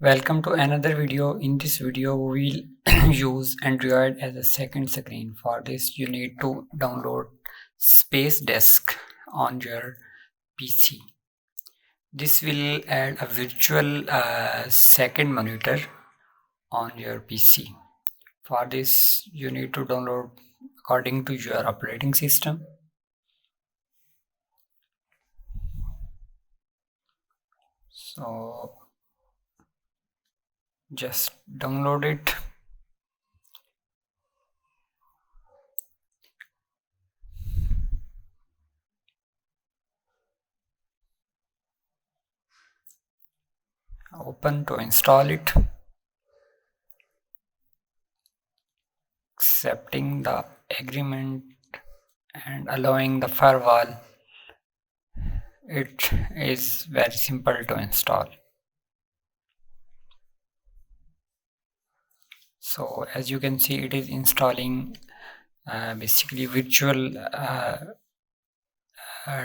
Welcome to another video. In this video, we'll use Android as a second screen. For this, you need to download Space Desk on your PC. This will add a virtual second monitor on your PC. For this, you need to download according to your operating system. So just download it. Open to install it. Accepting the agreement and allowing the firewall. It is very simple to install. So as you can see, it is installing basically virtual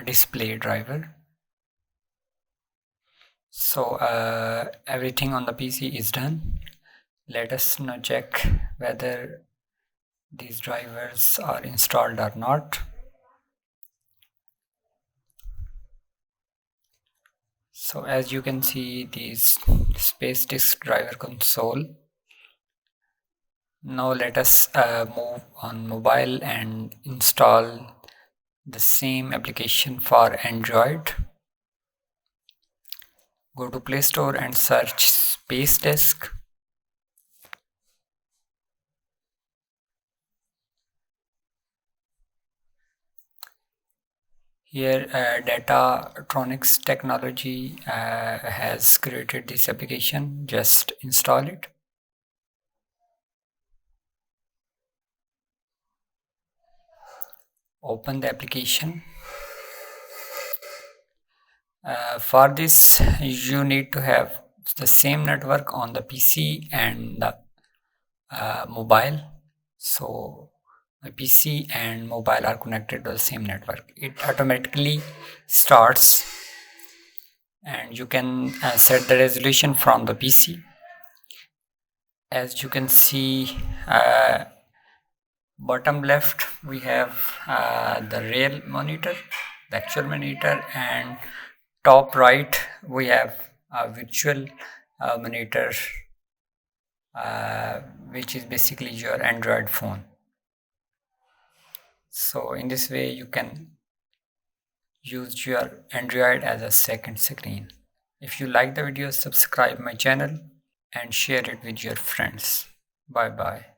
display driver. So everything on the PC is done. Let us now check whether these drivers are installed or not. So as you can see, this space disk driver console. Now let us move on mobile and install the same application for Android. Go to Play Store and search Space Desk. Here Datatronics Technology has created this application. Just install it. Open the application. For this, you need to have the same network on the PC and the mobile. So my PC and mobile are connected to the same network. It automatically starts, and you can set the resolution from the PC. As you can see, bottom left we have the real monitor, the actual monitor, and top right we have a virtual monitor, which is basically your Android phone. So in this way you can use your Android as a second screen. If you like the video, subscribe my channel and share it with your friends. Bye bye.